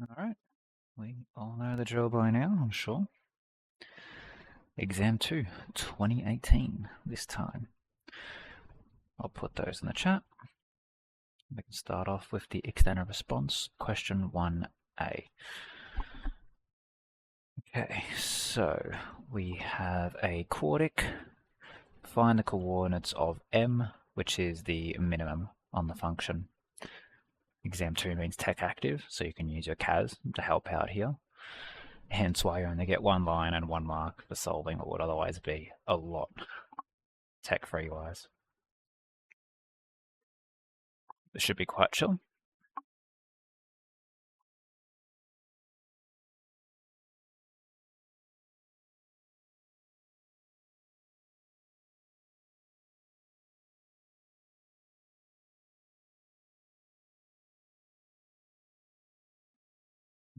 Alright, we all know the drill by now, I'm sure. Exam 2, 2018, this time. I'll put those in the chat. We can start off with the extended response, question 1A. Okay, so we have a quartic. Find the coordinates of m, which is the minimum on the function. Exam 2 means tech active, so you can use your CAS to help out here. Hence why you only get one line and 1 mark for solving what would otherwise be a lot tech-free wise. This should be quite chill.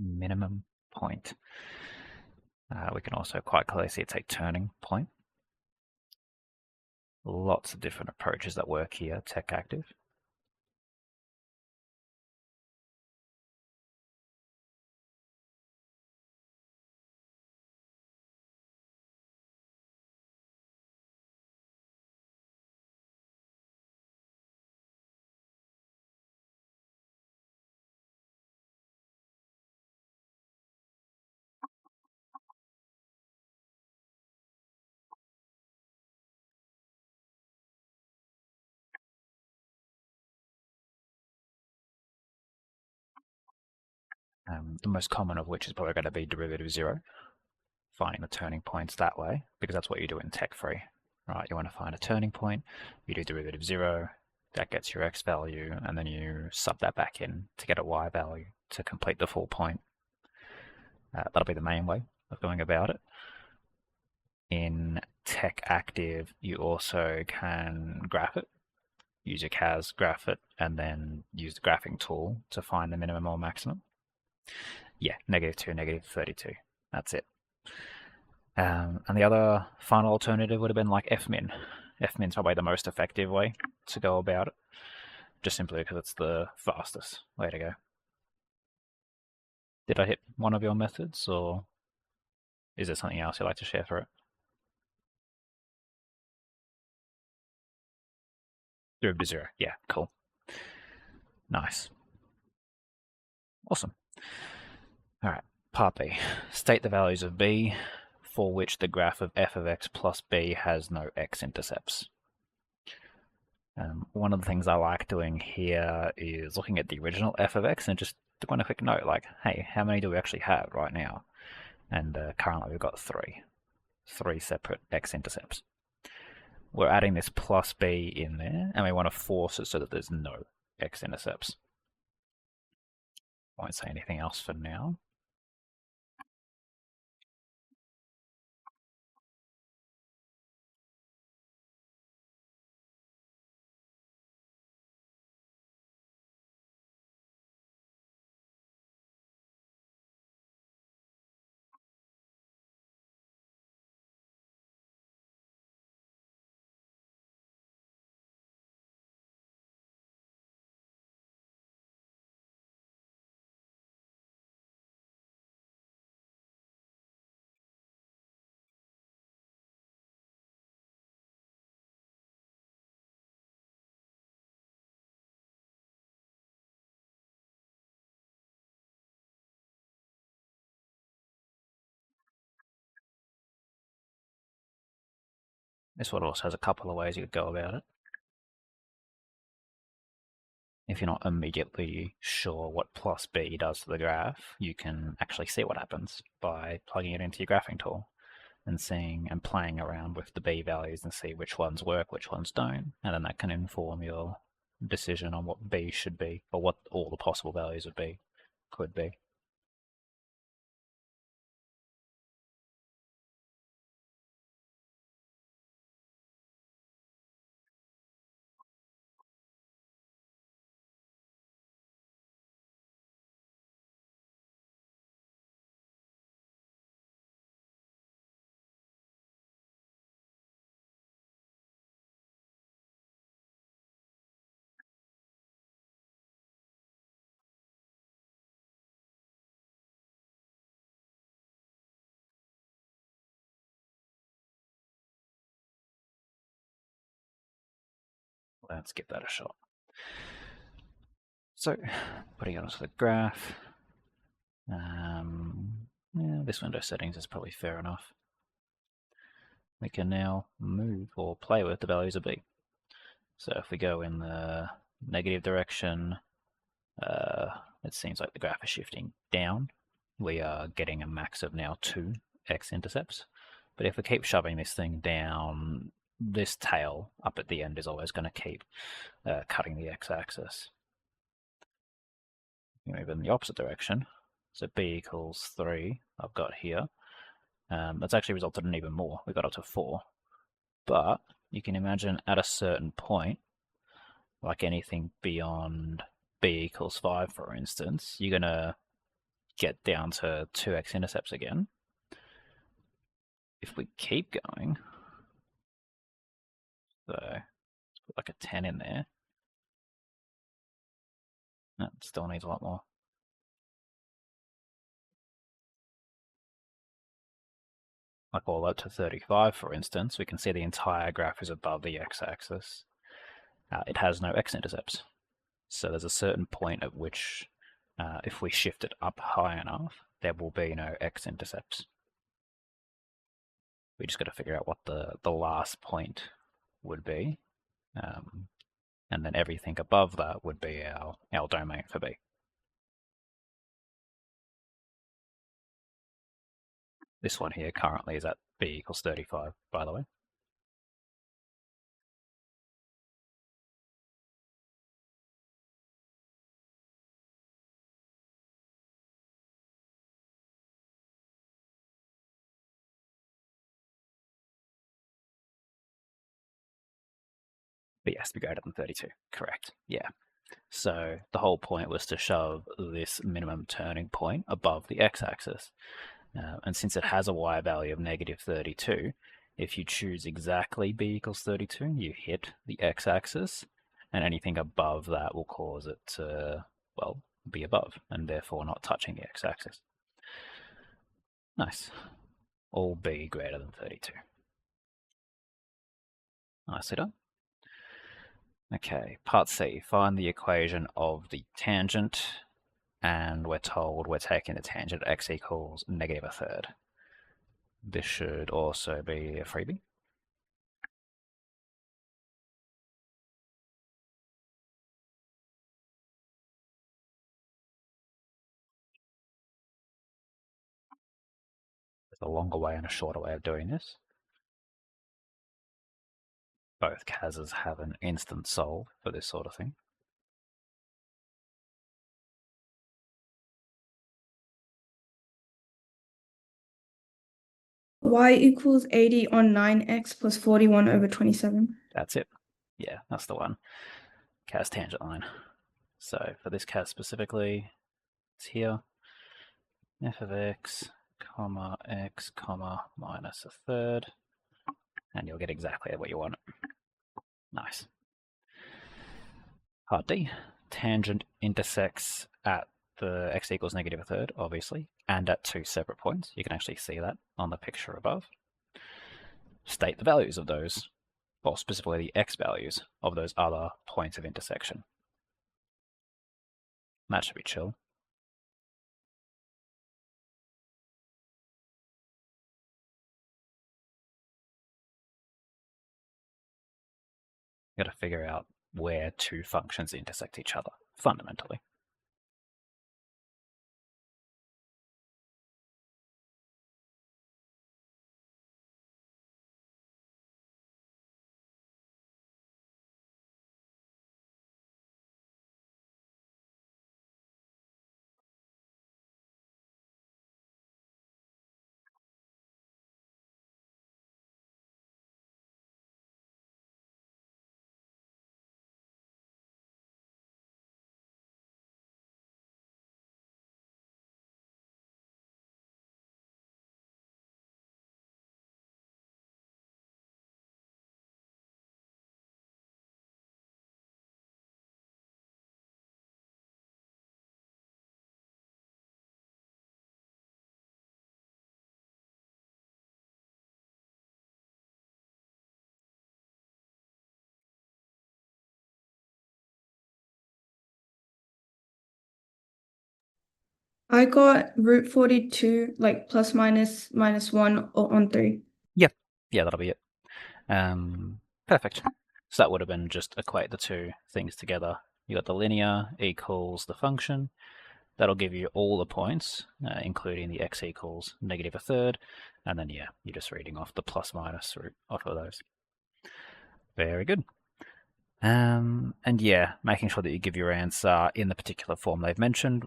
Minimum point. We can also quite clearly see it's a turning point. Lots of different approaches that work here, tech active. The most common of which is probably going to be derivative 0, finding the turning points that way, because that's what you do in tech-free. Right, you want to find a turning point, you do derivative 0, that gets your x value, and then you sub that back in to get a y value to complete the full point. That'll be the main way of going about it. In tech active, you also can graph it. Use your CAS, graph it, and then use the graphing tool to find the minimum or maximum. Yeah, -2, -32. That's it. And the other final alternative would have been like fmin. Fmin's probably the most effective way to go about it, just simply because it's the fastest way to go. Did I hit one of your methods, or is there something else you'd like to share for it? Derivative 0. Yeah, cool. Nice. Awesome. All right, part B. State the values of b for which the graph of f of x plus b has no x-intercepts. One of the things I like doing here is looking at the original f of x and just doing a quick note like, hey, how many do we actually have right now? And currently we've got three separate x-intercepts. We're adding this plus b in there, and we want to force it so that there's no x-intercepts. Won't say anything else for now. This one also has a couple of ways you could go about it. If you're not immediately sure what plus b does to the graph, you can actually see what happens by plugging it into your graphing tool and seeing and playing around with the b values and see which ones work, which ones don't, and then that can inform your decision on what b should be, or what all the possible values of b could be. let's give that a shot. So, putting it onto the graph, yeah, this window settings is probably fair enough. We can now move or play with the values of b. So if we go in the negative direction, it seems like the graph is shifting down. We are getting a max of now 2 x-intercepts. But if we keep shoving this thing down, this tail up at the end is always going to keep cutting the x-axis. You move in the opposite direction. So b equals 3 I've got here. That's actually resulted in even more. We got up to 4. But you can imagine at a certain point, like anything beyond b equals 5, for instance, you're going to get down to 2 x-intercepts again. If we keep going, so let's put like a 10 in there, that still needs a lot more. Like all up to 35, for instance, we can see the entire graph is above the x-axis. It has no x-intercepts. So there's a certain point at which, if we shift it up high enough, there will be no x-intercepts. We just got to figure out what the last point would be. And then everything above that would be our domain for B. This one here currently is at b equals 35, by the way. B has to be greater than 32, correct, yeah. So the whole point was to shove this minimum turning point above the x-axis. And since it has a y value of negative 32, if you choose exactly b equals 32, you hit the x-axis, and anything above that will cause it to, well, be above, and therefore not touching the x-axis. Nice. All b greater than 32. Nicely done. Okay, part C, find the equation of the tangent, and we're told we're taking the tangent at x equals negative a third. This should also be a freebie. There's a longer way and a shorter way of doing this. Both cases have an instant solve for this sort of thing. Y equals 80 on 9x plus 41 over 27. That's it. Yeah, that's the one. Cas tangent line. So for this cas specifically, it's here. F of x, comma, minus a third. And you'll get exactly what you want. Nice. Part D, tangent intersects at the x equals negative a third, obviously, and at 2 separate points. You can actually see that on the picture above. State the values of those, or specifically the x values of those other points of intersection. That should be chill. You got to figure out where 2 functions intersect each other, fundamentally. I got root 42, like plus minus minus 1 on 3. Yep. Yeah, that'll be it. Perfect. So that would have been just equate the two things together. You got the linear equals the function. That'll give you all the points, including the x equals negative a third. And then, yeah, you're just reading off the plus minus root off of those. Very good. And yeah, making sure that you give your answer in the particular form they've mentioned.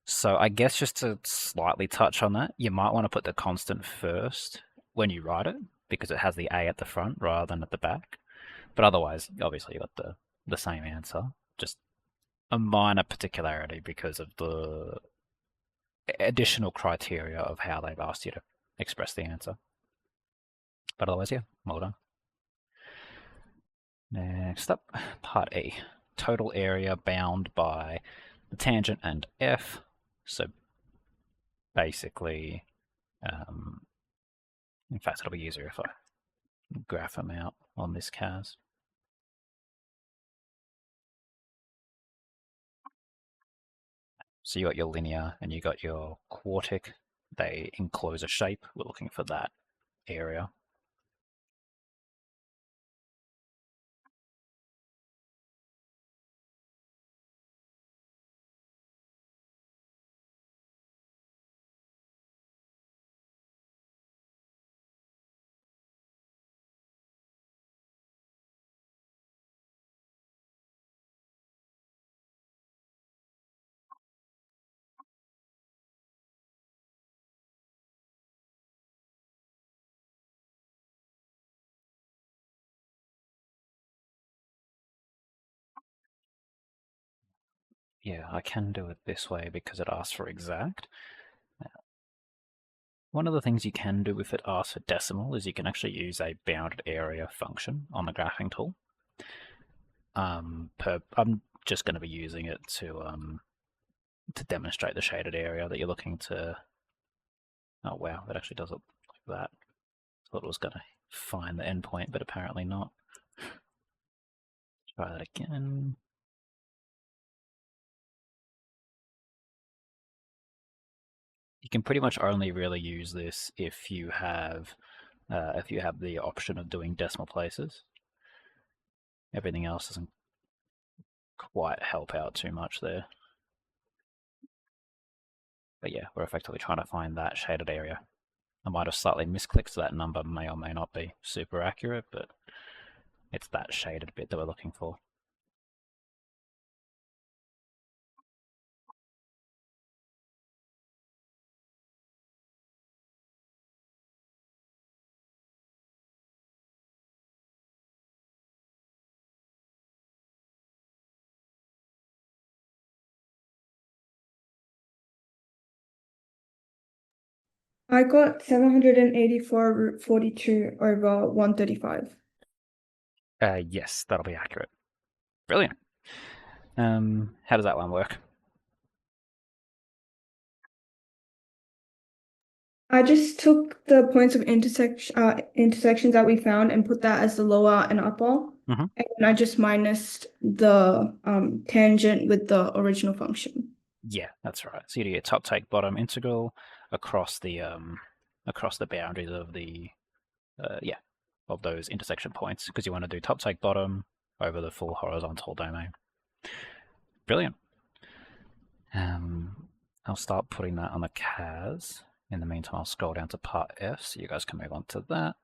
So I guess just to slightly touch on that, you might want to put the constant first when you write it, because it has the a at the front rather than at the back. But otherwise, obviously, you got the same answer, just a minor particularity because of the additional criteria of how they've asked you to express the answer. But otherwise, yeah, well done. Next up, part E. Total area bound by the tangent and f. So basically, in fact, it'll be easier if I graph them out on this CAS. So you got your linear and you got your quartic. They enclose a shape. We're looking for that area. Yeah, I can do it this way because it asks for exact. One of the things you can do if it asks for decimal is you can actually use a bounded area function on the graphing tool. I'm just going to be using it to demonstrate the shaded area that you're looking to. Oh wow, that actually does it like that. I thought it was going to find the endpoint, but apparently not. Try that again. You can pretty much only really use this if you have the option of doing decimal places. Everything else doesn't quite help out too much there. But yeah, we're effectively trying to find that shaded area. I might have slightly misclicked, so that number may or may not be super accurate, but it's that shaded bit that we're looking for. I got 784 root 42 over 135. Yes, that'll be accurate. Brilliant. How does that one work? I just took the points of intersections that we found and put that as the lower and upper. Mhm. And then I just minused the tangent with the original function. Yeah, that's right. So you do your top take bottom integral across the boundaries of the of those intersection points, because you want to do top take bottom over the full horizontal domain. Brilliant. I'll start putting that on the CAS. In the meantime, I'll scroll down to part F so you guys can move on to that.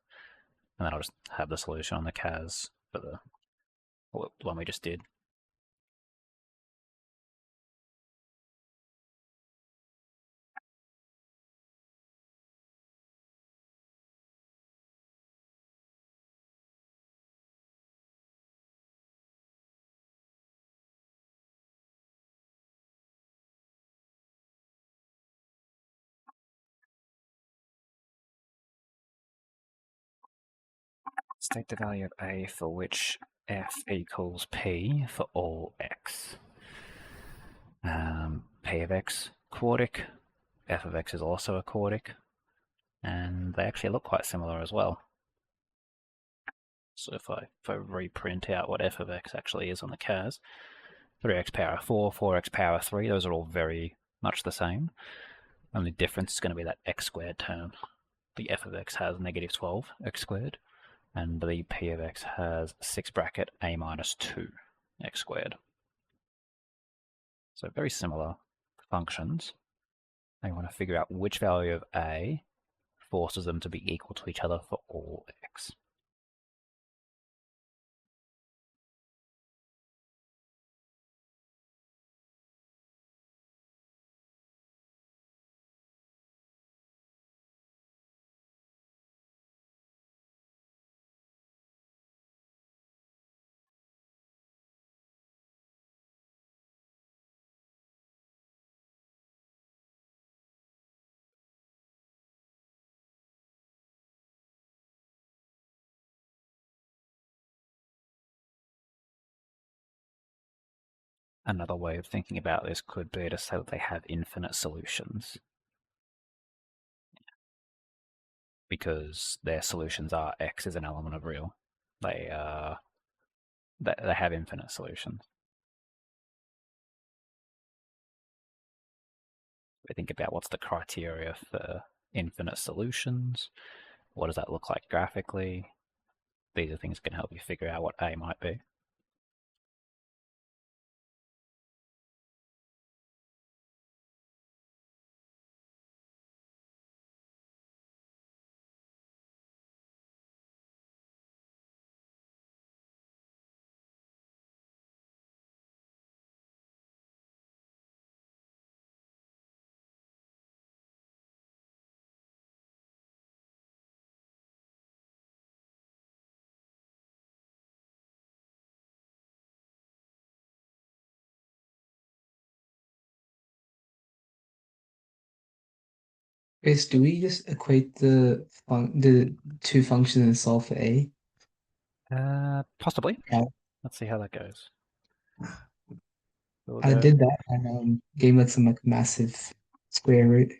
And then I'll just have the solution on the CAS for the one we just did. State the value of A for which f equals P for all x. P of x, quartic. F of x is also a quartic. And they actually look quite similar as well. So if I reprint out what f of x actually is on the CAS, 3x power 4, 4x power 3, those are all very much the same. Only difference is going to be that x squared term. The f of x has negative 12 x squared, and the p of x has 6 bracket a minus 2 x squared. So very similar functions. And you want to figure out which value of a forces them to be equal to each other for all x. Another way of thinking about this could be to say that they have infinite solutions, because their solutions are x is an element of real. They have infinite solutions. We think about what's the criteria for infinite solutions. What does that look like graphically? These are things that can help you figure out what A might be. Chris, do we just equate the two functions and solve for A? Possibly. Yeah. Let's see how that goes. We'll I go. did that and gave it some like massive square root.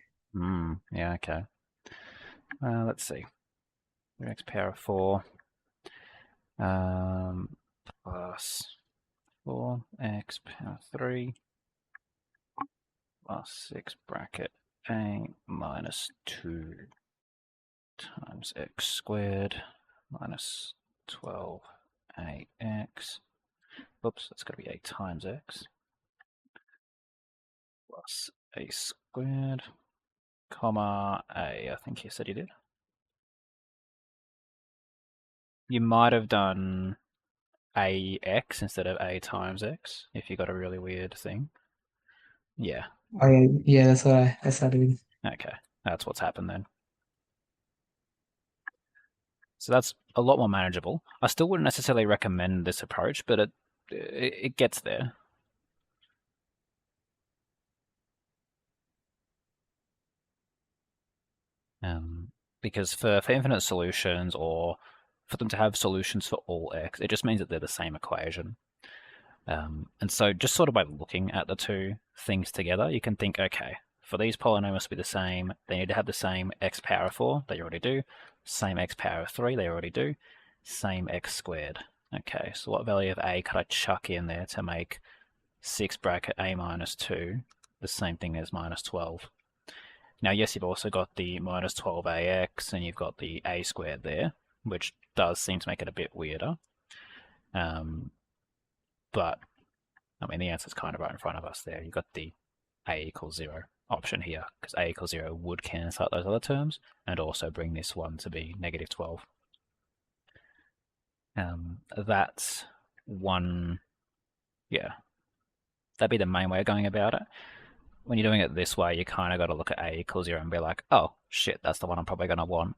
Yeah, okay. Let's see. X power of 4 plus 4x power 3 plus 6 bracket a minus 2 times x squared minus 12ax. Oops, that's got to be a times x plus a squared, comma a. I think you said you did. You might have done ax instead of a times x if you got a really weird thing. Yeah. Oh yeah, that's what I did. Okay, that's what's happened then. So that's a lot more manageable. I still wouldn't necessarily recommend this approach, but it gets there. Because for infinite solutions, or for them to have solutions for all x, it just means that they're the same equation. And so just sort of by looking at the two things together, you can think, okay, for these polynomials to be the same, they need to have the same x power of 4, they already do, same x power of 3, they already do, same x squared. Okay, so what value of a could I chuck in there to make 6 bracket a minus 2 the same thing as minus 12? Now, yes, you've also got the minus 12ax, and you've got the a squared there, which does seem to make it a bit weirder. But, I mean, the answer's kind of right in front of us there. You've got the a equals 0 option here, because a equals 0 would cancel out those other terms, and also bring this one to be negative 12. That's one, yeah, that'd be the main way of going about it. When you're doing it this way, you kind of got to look at a equals 0 and be like, oh, shit, that's the one I'm probably going to want,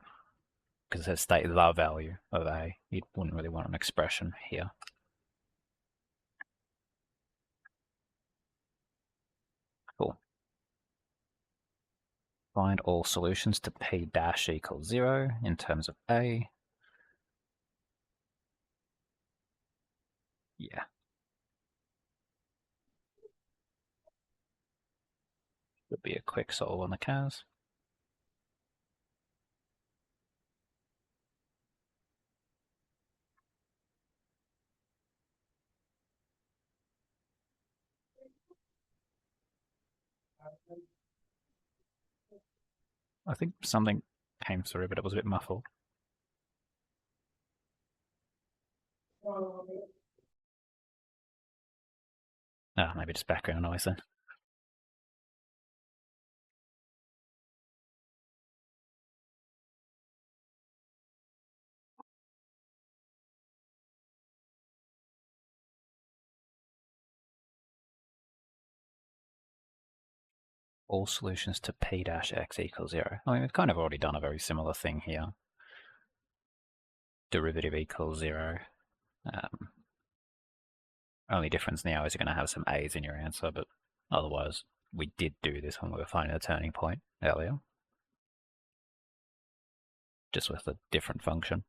because it says state the value of a. You wouldn't really want an expression here. Cool. Find all solutions to p dash equals 0 in terms of a. Yeah. Would be a quick solve on the cas. I think something came through, but it was a bit muffled. Maybe just background noise then. All solutions to p dash x equals 0. I mean, we've kind of already done a very similar thing here. Derivative equals 0. Only difference now is you're going to have some a's in your answer, but otherwise we did do this when we were finding the turning point earlier. Just with a different function.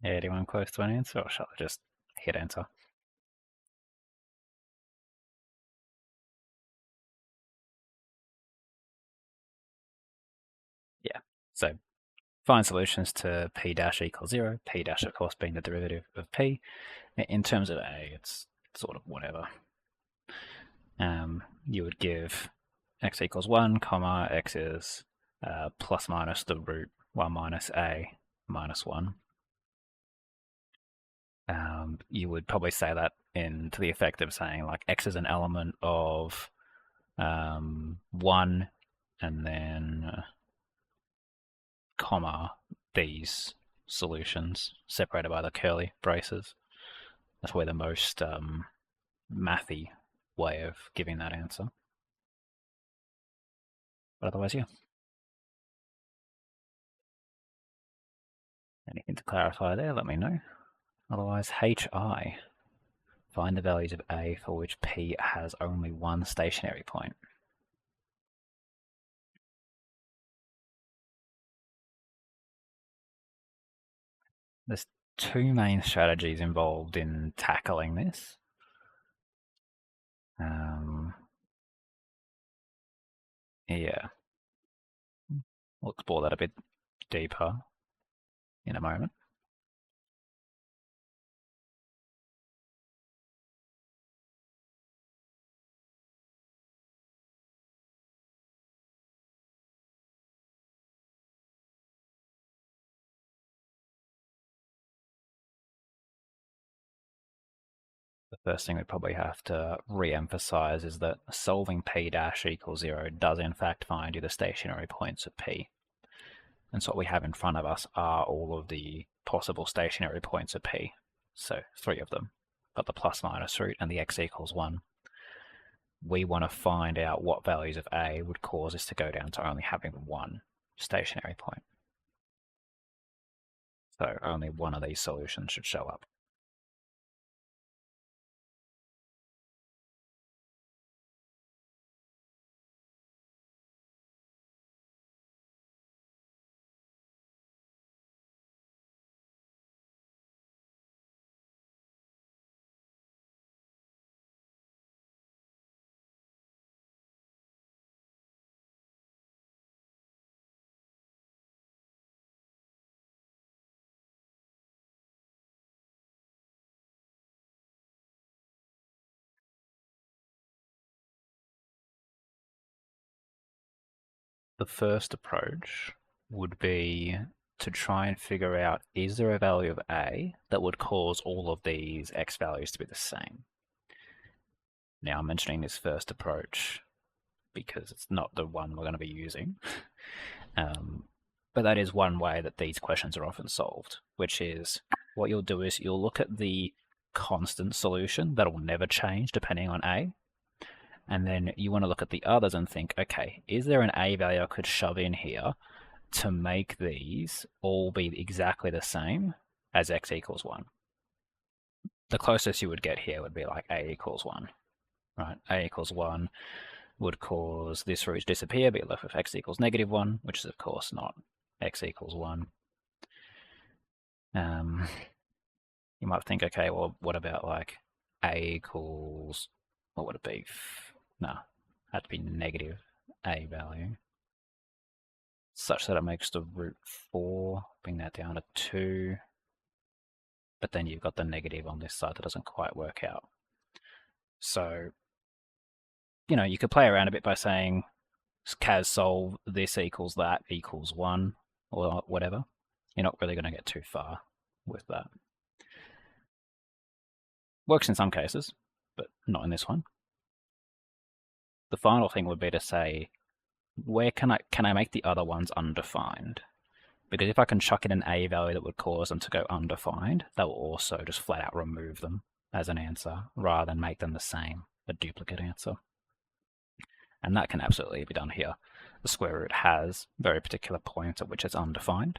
Yeah, do you want close to an answer, or shall I just hit enter? Yeah, so find solutions to p dash equals 0, p dash of course being the derivative of p. In terms of a, it's sort of whatever. You would give x equals 1, comma, x is plus minus the root 1 minus a minus 1. You would probably say that to the effect of saying like x is an element of 1 and then comma these solutions separated by the curly braces. That's probably the most mathy way of giving that answer. But otherwise, yeah. Anything to clarify there, let me know. Otherwise, HI. Find the values of A for which P has only one stationary point. There's two main strategies involved in tackling this. Yeah. We'll explore that a bit deeper in a moment. The first thing we probably have to re-emphasize is that solving P dash equals 0 does in fact find you the stationary points of P. And so what we have in front of us are all of the possible stationary points of P. So 3 of them, but the plus minus root and the x equals 1. We want to find out what values of A would cause us to go down to only having one stationary point. So only one of these solutions should show up. The first approach would be to try and figure out, is there a value of A that would cause all of these x values to be the same? Now I'm mentioning this first approach because it's not the one we're going to be using. But that is one way that these questions are often solved, which is what you'll do is you'll look at the constant solution that will never change depending on A, and then you want to look at the others and think, okay, is there an A value I could shove in here to make these all be exactly the same as x equals 1? The closest you would get here would be like A equals 1, right? A equals 1 would cause this root to disappear, but you're left with x equals -1, which is of course not x equals 1. You might think, okay, well, what about like A equals, what would it be? No, had to be negative A value, such that it makes the root 4, bring that down to 2, but then you've got the negative on this side that doesn't quite work out. So, you could play around a bit by saying, Kaz solve this equals that equals 1, or whatever. You're not really going to get too far with that. Works in some cases, but not in this one. The final thing would be to say, where can I make the other ones undefined? Because if I can chuck in an A value that would cause them to go undefined, that will also just flat out remove them as an answer, rather than make them the same, a duplicate answer. And that can absolutely be done here. The square root has very particular points at which it's undefined.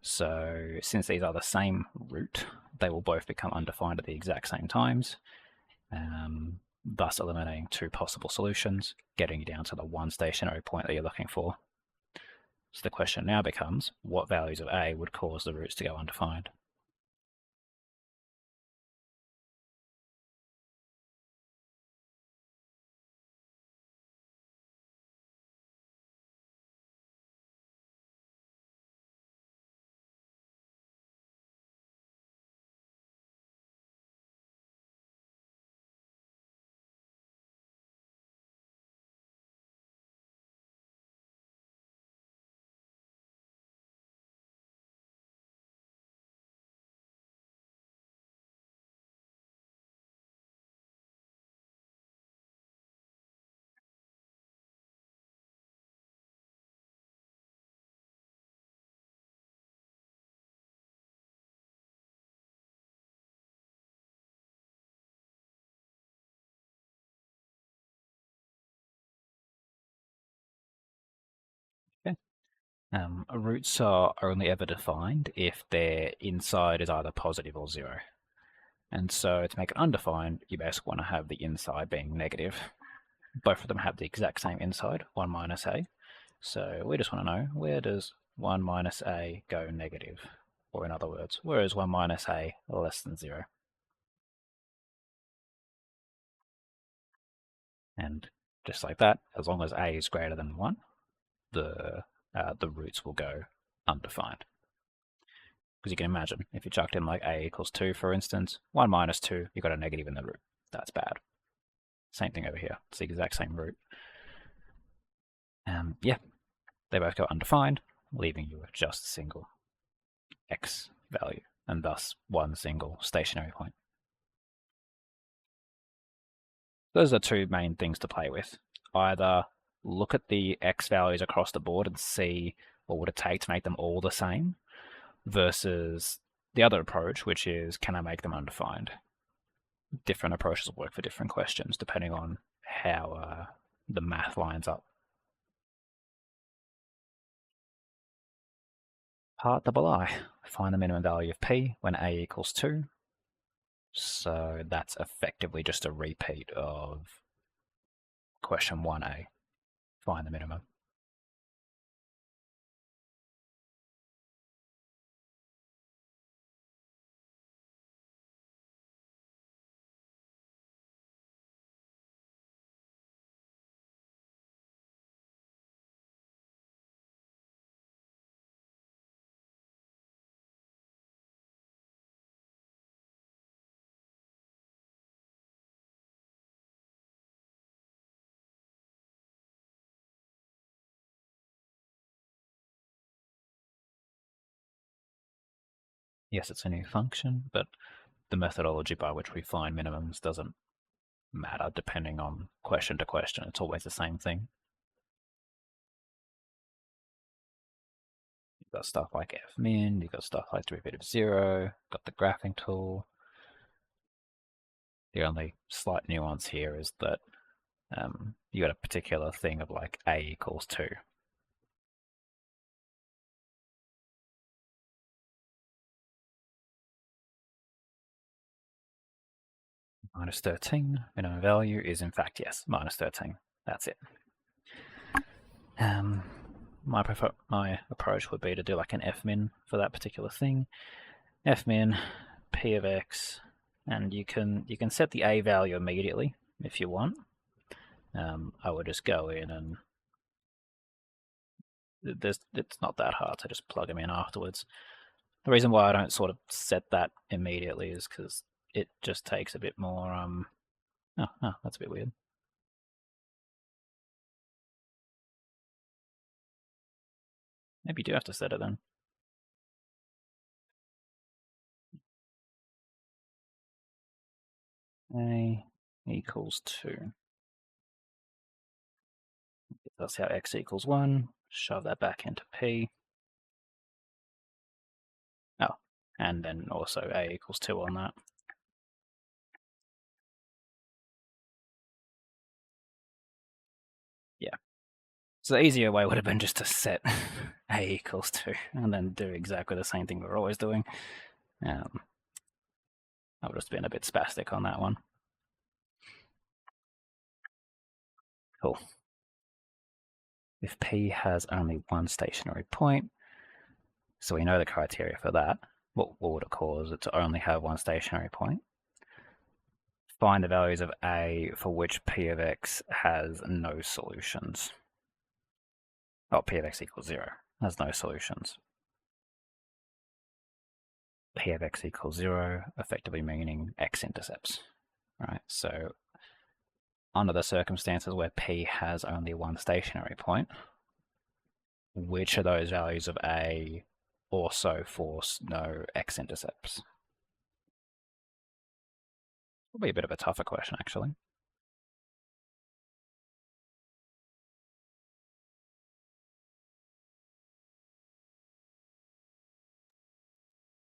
So since these are the same root, they will both become undefined at the exact same times, thus eliminating two possible solutions, getting you down to the one stationary point that you're looking for. So the question now becomes, what values of A would cause the roots to go undefined? Okay. Roots are only ever defined if their inside is either positive or 0. And so to make it undefined, you basically want to have the inside being negative. Both of them have the exact same inside, 1 minus A. So we just want to know, where does 1 minus A go negative? Or in other words, where is 1 minus A less than 0? And just like that, as long as A is greater than 1, the roots will go undefined. Because you can imagine, if you chucked in like A equals 2, for instance, 1 minus 2, you've got a negative in the root. That's bad. Same thing over here. It's the exact same root. Yeah, they both go undefined, leaving you with just a single x value, and thus one single stationary point. Those are two main things to play with. Either look at the x values across the board and see what would it take to make them all the same, versus the other approach, which is, can I make them undefined? Different approaches will work for different questions, depending on how the math lines up. Part double I, find the minimum value of p when a equals 2. So that's effectively just a repeat of question 1a, find the minimum. Yes, it's a new function, but the methodology by which we find minimums doesn't matter depending on question to question. It's always the same thing. You've got stuff like f-min, you've got stuff like derivative 0, got the graphing tool. The only slight nuance here is that you got a particular thing of like a equals 2. Minus 13, minimum value is in fact, yes, minus 13. That's it. My approach would be to do like an f-min for that particular thing. F-min, p of x, and you can set the a value immediately if you want. I would just go in and it's not that hard to just plug them in afterwards. The reason why I don't sort of set that immediately is because it just takes a bit more. Oh, that's a bit weird. Maybe you do have to set it then. A equals 2. That's how x equals 1. Shove that back into p. Oh, and then also a equals 2 on that. Yeah. So the easier way would have been just to set a equals 2 and then do exactly the same thing we're always doing. I would have just been a bit spastic on that one. Cool. If p has only one stationary point, so we know the criteria for that, what would it cause it to only have one stationary point? Find the values of a for which p of x has no solutions. Oh, p of x equals 0 has no solutions. P of x equals 0, effectively meaning x-intercepts, right? So under the circumstances where p has only one stationary point, which of those values of a also force no x-intercepts? Probably a bit of a tougher question, actually.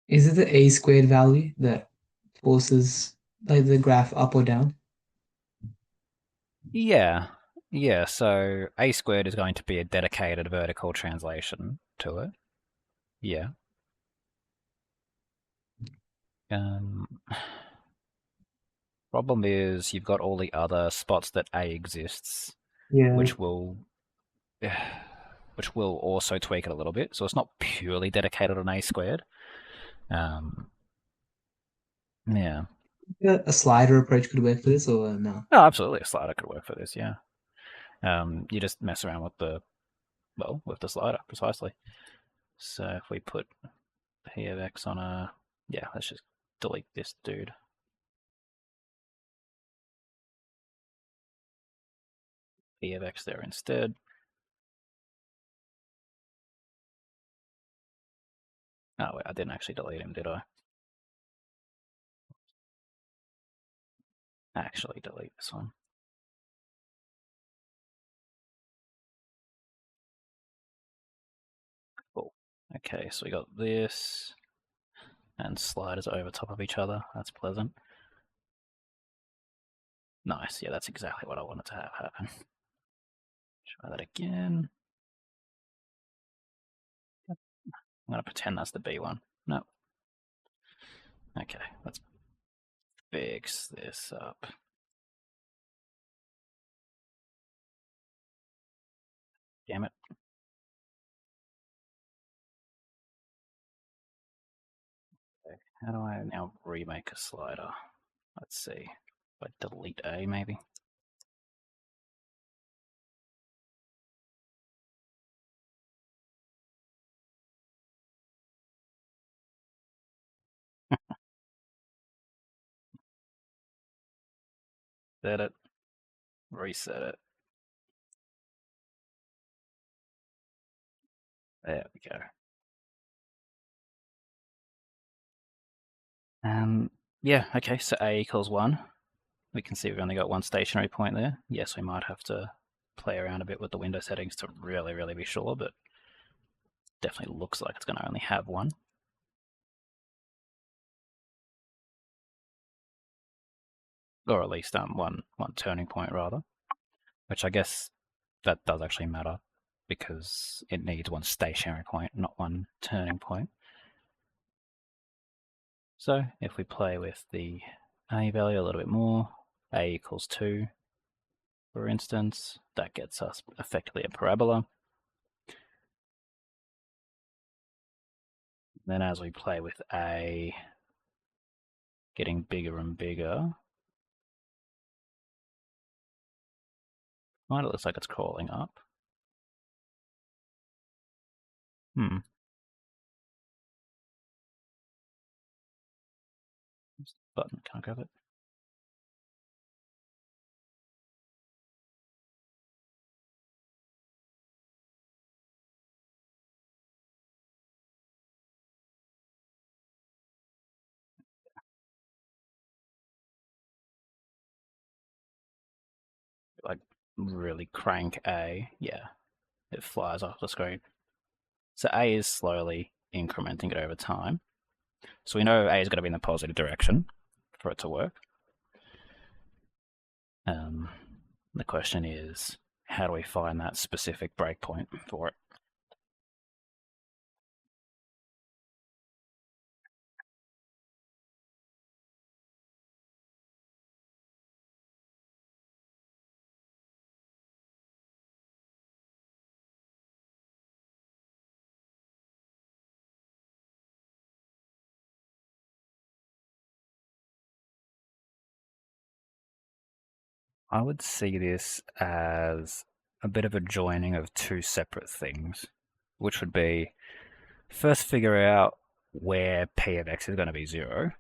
Is it the a squared value that forces like the graph up or down? Yeah, so a squared is going to be a dedicated vertical translation to it. Yeah. Problem is you've got all the other spots that a exists, Yeah. which will also tweak it a little bit. So it's not purely dedicated on a squared. Yeah. A slider approach could work for this, or no? Oh, absolutely. A slider could work for this. Yeah. You just mess around with the slider precisely. So if we put p of x on a, yeah, let's just delete this dude. P of x there instead. Oh, wait, I didn't actually delete him, did I? Actually delete this one. Cool. Okay, so we got this, and sliders over top of each other. That's pleasant. Nice. Yeah, that's exactly what I wanted to have happen. Try that again. I'm going to pretend that's the B one. No. Okay, let's fix this up. Damn it. Okay, how do I now remake a slider? Let's see. If I delete A, maybe. Set it. Reset it. There we go. Yeah, okay, so A equals 1. We can see we've only got one stationary point there. Yes, we might have to play around a bit with the window settings to really be sure, but definitely looks like it's going to only have one. Or at least one turning point rather, which I guess that does actually matter because it needs one stationary point, not one turning point. So if we play with the a value a little bit more, a equals 2, for instance, that gets us effectively a parabola. Then as we play with a getting bigger and bigger, it looks like it's crawling up. Button, can I grab it? Like really crank A, yeah, it flies off the screen. So A is slowly incrementing it over time. So we know A is going to be in the positive direction for it to work. The question is, how do we find that specific breakpoint for it? I would see this as a bit of a joining of two separate things, which would be first figure out where p of x is going to be 0,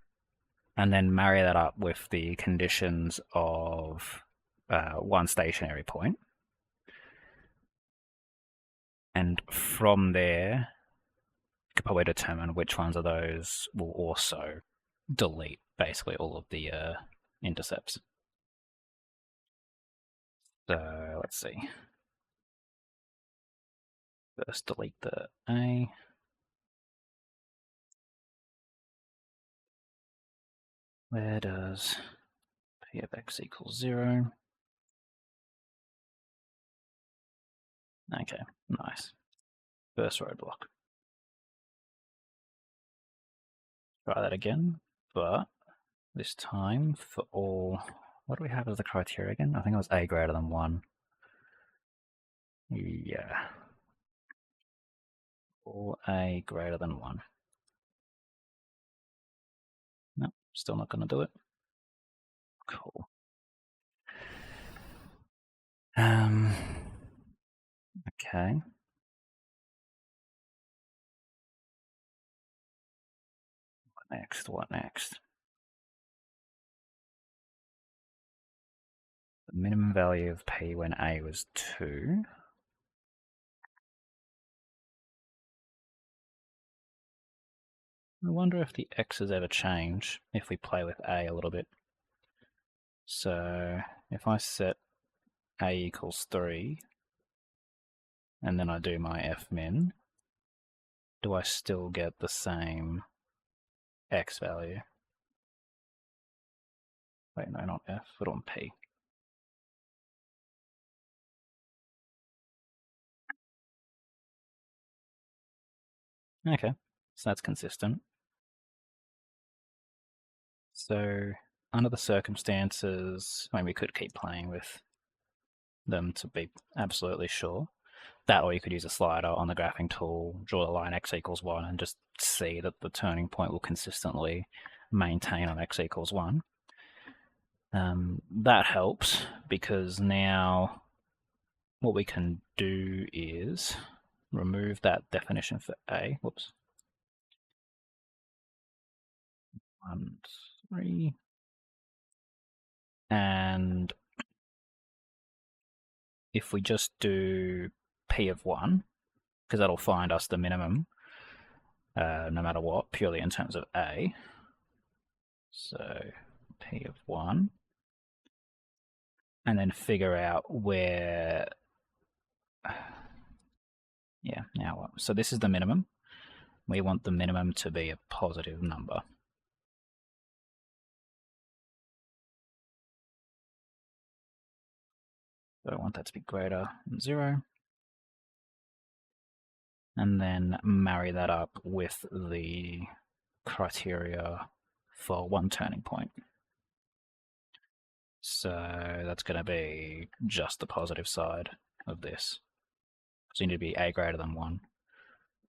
and then marry that up with the conditions of one stationary point. And from there, you could probably determine which ones of those will also delete basically all of the intercepts. So let's see. First delete the A. Where does p of x equals 0? Okay, nice. First roadblock. Try that again, but this time for all, what do we have as the criteria again? I think it was A greater than 1. Yeah. Or A greater than 1. No, still not going to do it. Cool. Okay. What next? The minimum value of P when A was 2. I wonder if the x's ever change if we play with A a little bit. So if I set A equals 3, and then I do my f min, do I still get the same x value? Wait, no, not f, but on P. Okay, so that's consistent. So under the circumstances, I mean, we could keep playing with them to be absolutely sure. That, or you could use a slider on the graphing tool, draw the line x equals 1, and just see that the turning point will consistently maintain on x equals 1. That helps because now what we can do is remove that definition for A. Whoops. 1, 3. And if we just do P of 1, because that'll find us the minimum no matter what, purely in terms of A. So P of 1. And then figure out where Yeah, now what? So this is the minimum. We want the minimum to be a positive number. So I want that to be greater than 0. And then marry that up with the criteria for one turning point. So that's going to be just the positive side of this. So you need to be a greater than 1.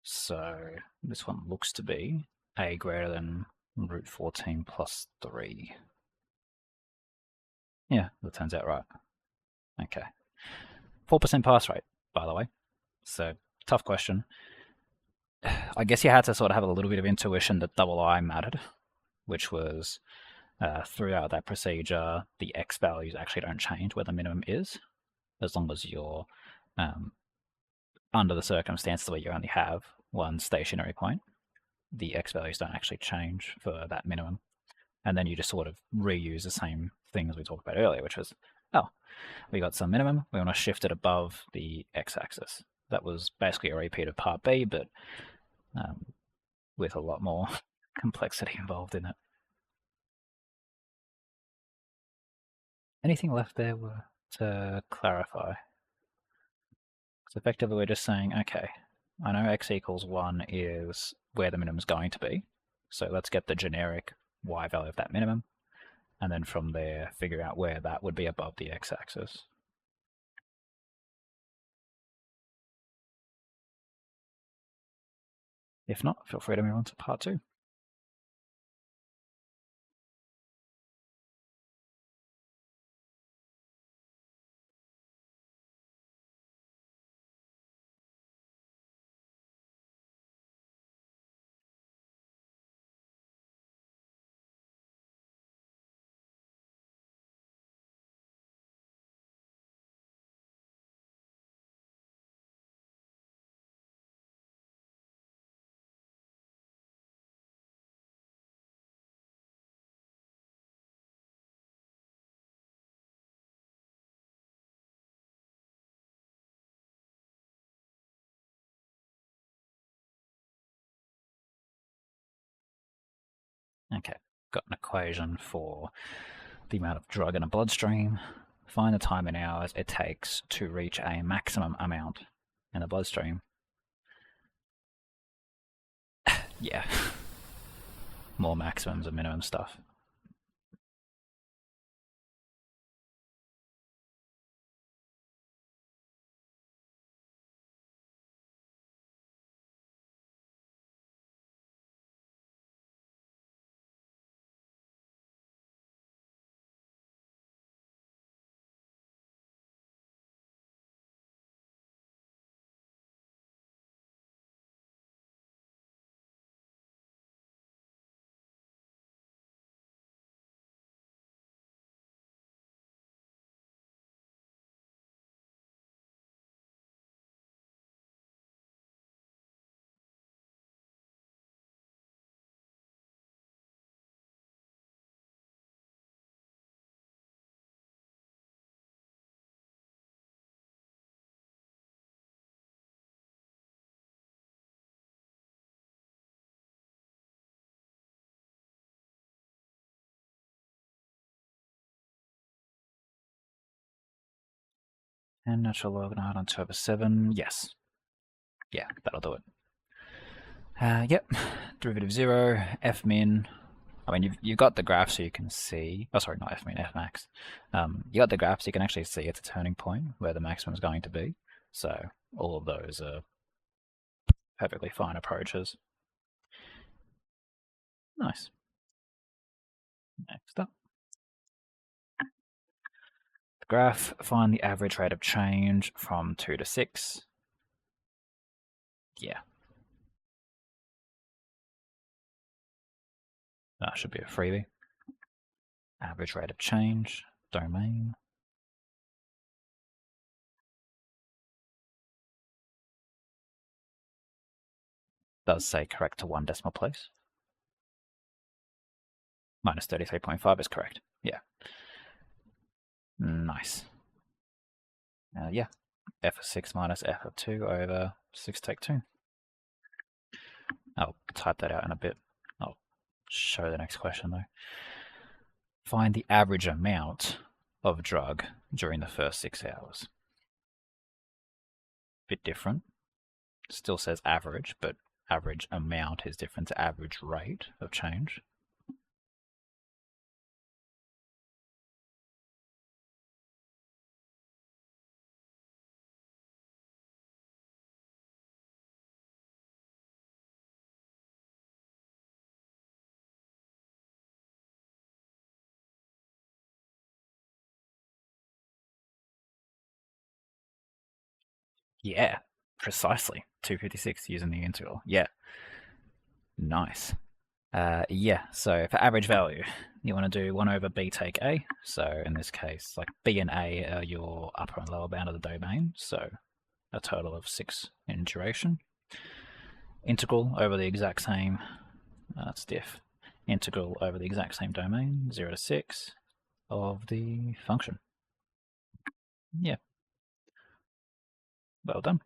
So this one looks to be a greater than root 14 plus 3. Yeah, that turns out right. Okay. 4% pass rate, by the way. So, tough question. I guess you had to sort of have a little bit of intuition that double I mattered, which was throughout that procedure, the X values actually don't change where the minimum is, as long as you're under the circumstances where you only have one stationary point. The X values don't actually change for that minimum. And then you just sort of reuse the same thing as we talked about earlier, which was, oh, we got some minimum, we want to shift it above the x-axis. That was basically a repeat of part B, but with a lot more complexity involved in it. Anything left there to clarify? Because effectively we're just saying, okay, I know x equals 1 is where the minimum is going to be, so let's get the generic y value of that minimum, and then from there figure out where that would be above the x-axis. If not, feel free to move on to part 2. Okay, got an equation for the amount of drug in a bloodstream. Find the time in hours it takes to reach a maximum amount in the bloodstream. Yeah, more maximums and minimum stuff. And natural log 9 on 2 over 7, yes. Yeah, that'll do it. Yep, derivative 0, f min. I mean, you've got the graph so you can see. Oh, sorry, not f min, f max. You got the graph so you can actually see it's a turning point where the maximum is going to be. So all of those are perfectly fine approaches. Nice. Next up. The graph, find the average rate of change from 2 to 6. Yeah. That should be a freebie. Average rate of change, domain. Does say correct to 1 decimal place. Minus 33.5 is correct. Yeah. Nice. Yeah. f of 6 minus f of 2 over 6 take 2. I'll type that out in a bit. I'll show the next question though. Find the average amount of drug during the first 6 hours. Bit different. Still says average, but average amount is different to average rate of change. Yeah, precisely. 256 using the integral. Yeah. Nice. Yeah, so for average value, you want to do 1 over b take a. So in this case, like b and a are your upper and lower bound of the domain. So a total of 6 in duration. Integral over the exact same, that's diff. Integral over the exact same domain, 0 to 6, of the function. Yeah. Well done.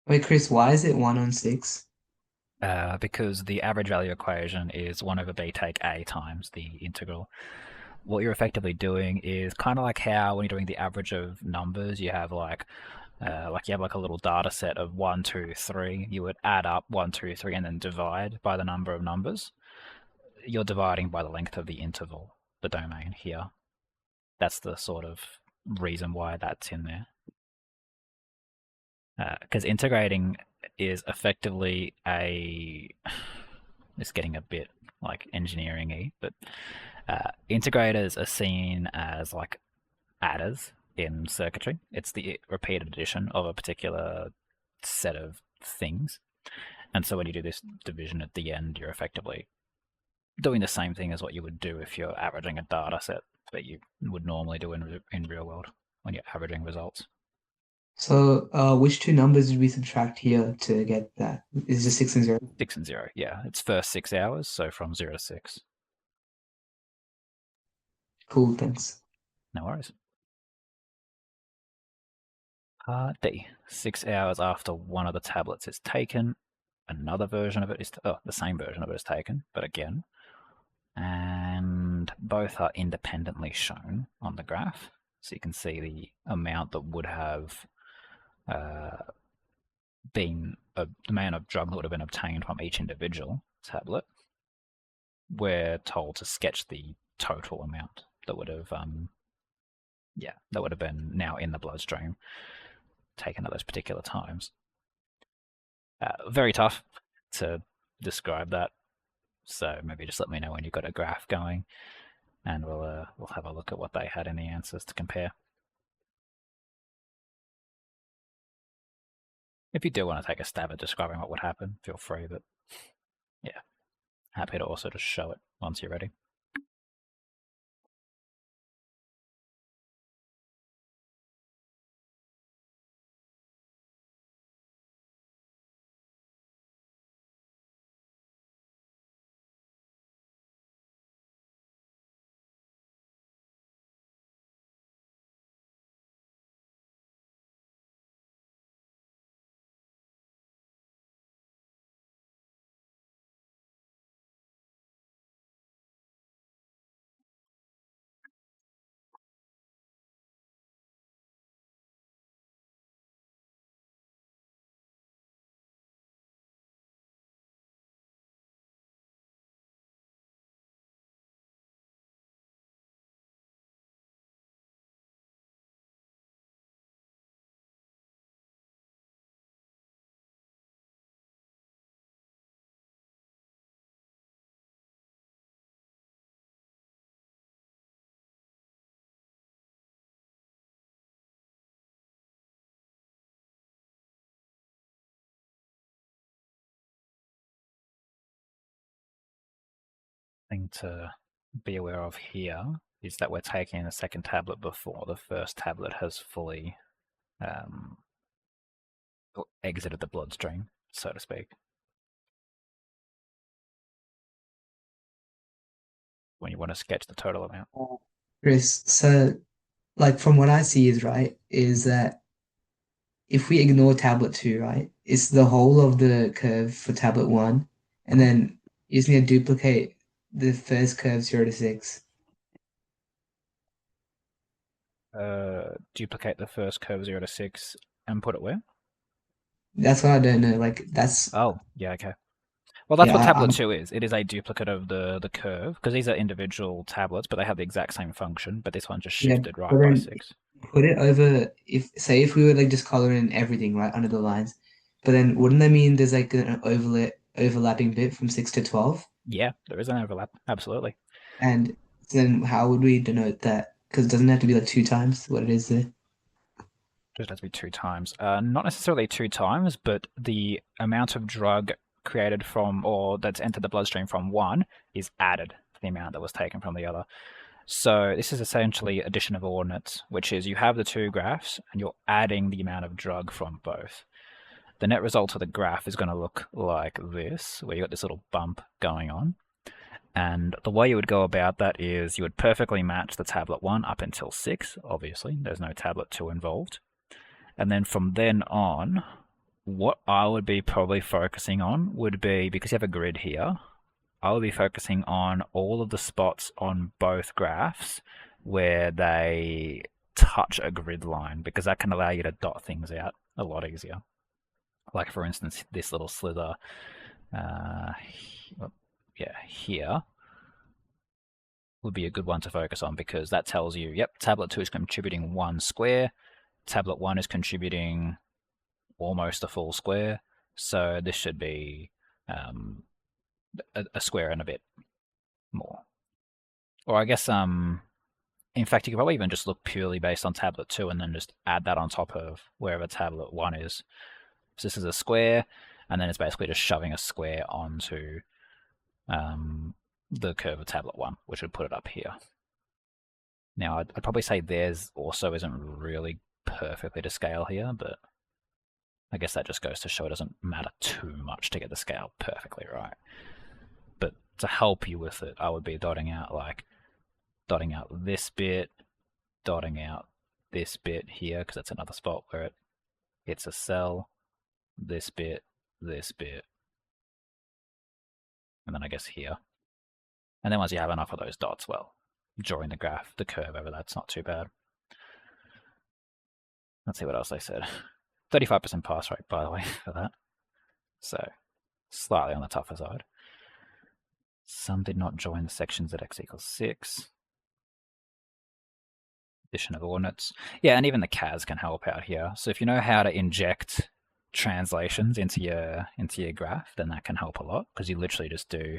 Wait, Chris, why is it 1 on 6? Because the average value equation is 1 over b take a times the integral. What you're effectively doing is kind of like how when you're doing the average of numbers, you have like you have like a little data set of 1, 2, 3. You would add up 1, 2, 3, and then divide by the number of numbers. You're dividing by the length of the interval, the domain here. That's the sort of reason why that's in there. Because integrating is effectively a... It's getting a bit like engineering-y, but integrators are seen as like adders in circuitry. It's the repeated addition of a particular set of things. And so when you do this division at the end, you're effectively doing the same thing as what you would do if you're averaging a data set that you would normally do in real world when you're averaging results. So, which two numbers did we subtract here to get that? Is it 6 and 0? 6 and 0, yeah. It's first 6 hours, so from 0 to 6. Cool, thanks. No worries. Part D. 6 hours after one of the tablets is taken, another version of it is, the same version of it is taken, but again, and both are independently shown on the graph. So you can see the amount that would have been, the amount of drug that would have been obtained from each individual tablet. We're told to sketch the total amount that would have, that would have been now in the bloodstream taken at those particular times. Very tough to describe that. So maybe just let me know when you've got a graph going, and we'll have a look at what they had in the answers to compare. If you do want to take a stab at describing what would happen, feel free, but yeah, happy to also just show it once you're ready. Thing to be aware of here is that we're taking a second tablet before the first tablet has fully exited the bloodstream, so to speak. When you want to sketch the total amount. Chris, so like from what I see is that if we ignore tablet 2, right, it's the whole of the curve for tablet 1, and then you just need to duplicate the first curve 0 to 6. Duplicate the first curve 0 to 6 and put it where? That's what I don't know. Like that's Oh, yeah, okay. Well, that's yeah, what tablet I'm 2 is. It is a duplicate of the curve, because these are individual tablets, but they have the exact same function, but this one just yeah, shifted but right by then 6. put it over if we were like just coloring everything right under the lines, but then wouldn't that mean there's like an overlapping bit from 6 to 12? Yeah, there is an overlap, absolutely. And then how would we denote that? Because it doesn't have to be like 2 times what it is there. Just has to be 2 times. Not necessarily 2 times, but the amount of drug created from, or that's entered the bloodstream from one, is added to the amount that was taken from the other. So this is essentially addition of ordinates, which is you have the two graphs and you're adding the amount of drug from both. The net result of the graph is going to look like this, where you've got this little bump going on. And the way you would go about that is you would perfectly match the tablet 1 up until 6, obviously. There's no tablet 2 involved. And then from then on, what I would be probably focusing on would be, because you have a grid here, I would be focusing on all of the spots on both graphs where they touch a grid line, because that can allow you to dot things out a lot easier. Like, for instance, this little slither, yeah, here would be a good one to focus on, because that tells you, yep, tablet 2 is contributing 1 square, tablet 1 is contributing almost a full square, so this should be a square and a bit more. Or I guess, in fact, you could probably even just look purely based on tablet 2 and then just add that on top of wherever tablet 1 is. So this is a square, and then it's basically just shoving a square onto the curve of tablet 1, which would put it up here. Now, I'd probably say theirs also isn't really perfectly to scale here, but I guess that just goes to show it doesn't matter too much to get the scale perfectly right. But to help you with it, I would be dotting out this bit, dotting out this bit here, because that's another spot where it hits a cell, this bit, and then I guess here. And then once you have enough of those dots, well, drawing the graph, the curve over that's not too bad. Let's see what else they said. 35% pass rate, by the way, for that. So, slightly on the tougher side. Some did not join the sections at x equals 6. Addition of ordinates. Yeah, and even the CAS can help out here. So if you know how to inject translations into your graph, then that can help a lot, because you literally just do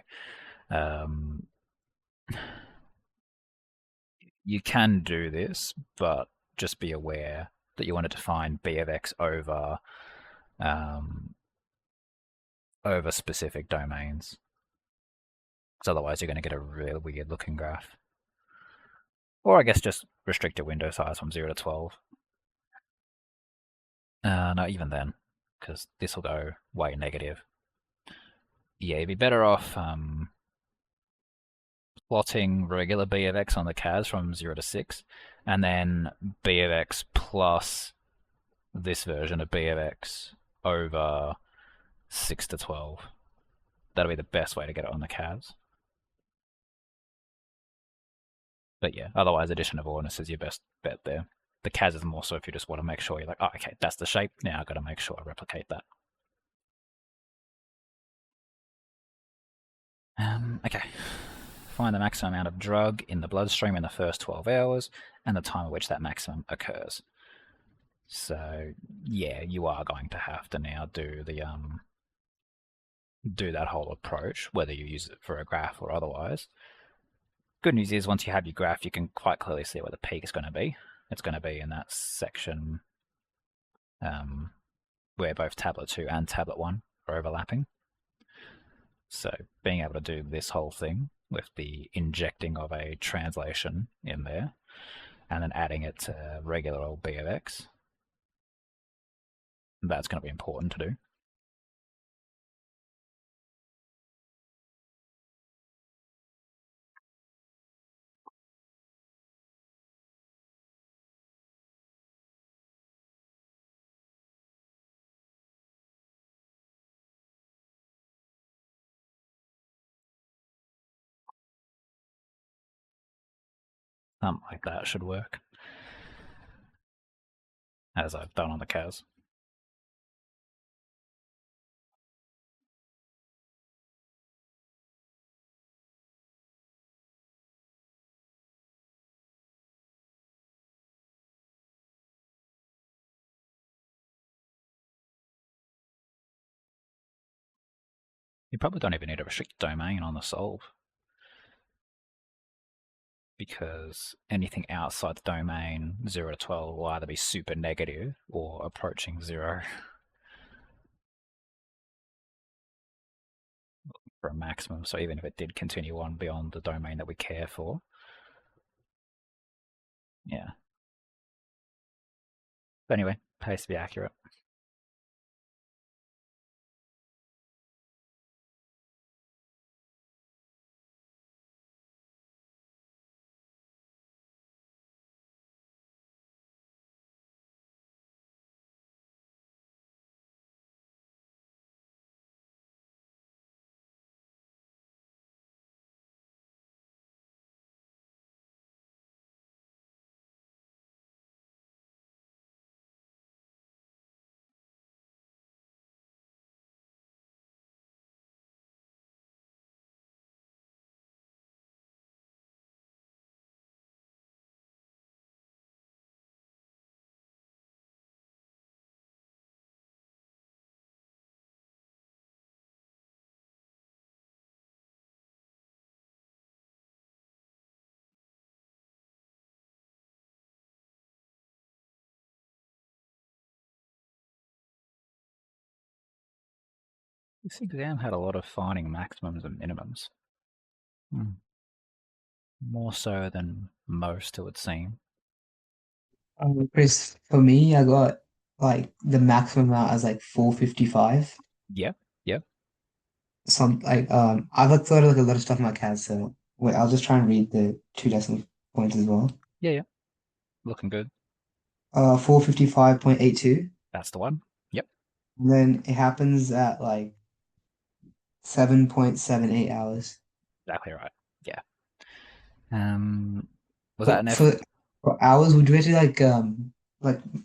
you can do this, but just be aware that you want to define b of x over over specific domains, because otherwise you're going to get a really weird looking graph. Or I guess just restrict your window size from 0 to 12. No, even then, because this will go way negative. Yeah, you'd be better off plotting regular b of x on the CAS from 0 to 6, and then b of x plus this version of b of x over 6 to 12. That'll be the best way to get it on the CAS. But yeah, otherwise addition of ordinates is your best bet there. The CAS is more so if you just want to make sure you're like, oh, okay, that's the shape. Now I've got to make sure I replicate that. Okay. Find the maximum amount of drug in the bloodstream in the first 12 hours and the time at which that maximum occurs. So yeah, you are going to have to now do the do that whole approach, whether you use it for a graph or otherwise. Good news is once you have your graph, you can quite clearly see where the peak is going to be. It's going to be in that section where both tablet 2 and tablet 1 are overlapping. So being able to do this whole thing with the injecting of a translation in there and then adding it to regular old b of x, that's going to be important to do. Something like that should work. As I've done on the CAS. You probably don't even need a restricted domain on the solve, because anything outside the domain 0 to 12 will either be super negative or approaching 0 for a maximum. So even if it did continue on beyond the domain that we care for, yeah. But anyway, pays to be accurate. This exam had a lot of finding maximums and minimums. More so than most, it would seem. Chris, for me, I got like the maximum amount as like 455. Yeah, yeah. Some like I've like thought of like a lot of stuff in my CAS, so wait, I'll just try and read the two decimal points as well. Yeah. Looking good. 455.82. That's the one. Yep. And then it happens at like 7.78 hours. Exactly right. Yeah. Was that But an F? for hours, would you actually like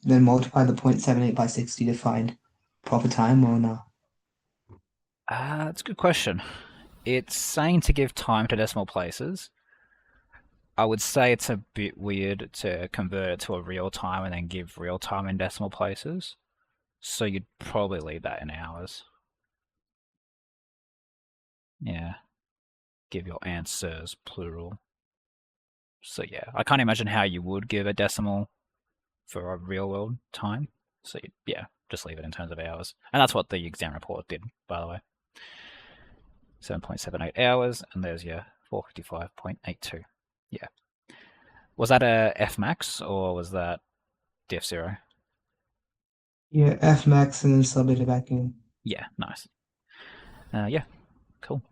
then multiply the 0.78 by 60 to find proper time or no? That's a good question. It's saying to give time to decimal places. I would say it's a bit weird to convert it to a real time and then give real time in decimal places. So you'd probably leave that in hours. Yeah. Give your answers plural. So yeah, I can't imagine how you would give a decimal for a real world time. So yeah, just leave it in terms of hours. And that's what the exam report did, by the way. 7.78 hours, and there's your 455.82. Yeah. Was that a F max or was that diff 0? Yeah, F max and then sub it back in. Yeah, nice. Yeah, cool.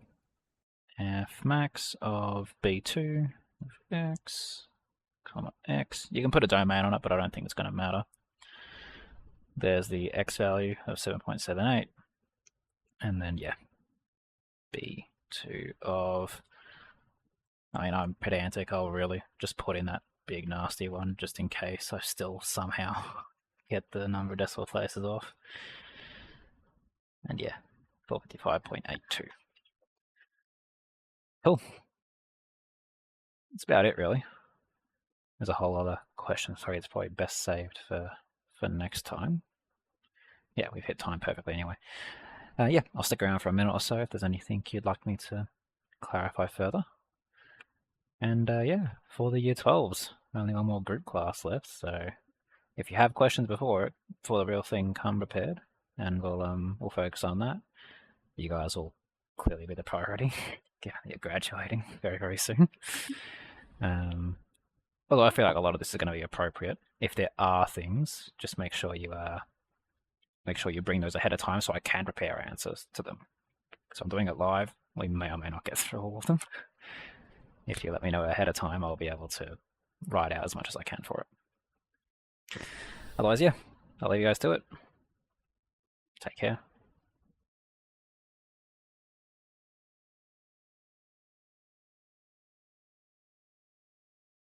F max of B2 of X, comma X. You can put a domain on it, but I don't think it's going to matter. There's the X value of 7.78. And then, yeah, B2 of, I mean, I'm pedantic. I'll really just put in that big nasty one just in case I still somehow get the number of decimal places off. And yeah, 455.82. Cool. That's about it, really. There's a whole other question. Sorry, it's probably best saved for next time. Yeah, we've hit time perfectly anyway. Yeah, I'll stick around for a minute or so if there's anything you'd like me to clarify further. And yeah, for the year 12s, only one more group class left. So if you have questions before the real thing, come prepared, and we'll focus on that. You guys will clearly be the priority. You're graduating very, very soon. Although I feel like a lot of this is going to be appropriate. If there are things, just make sure you bring those ahead of time so I can prepare answers to them. So I'm doing it live. We may or may not get through all of them. If you let me know ahead of time, I'll be able to write out as much as I can for it. Otherwise, yeah, I'll leave you guys to it. Take care.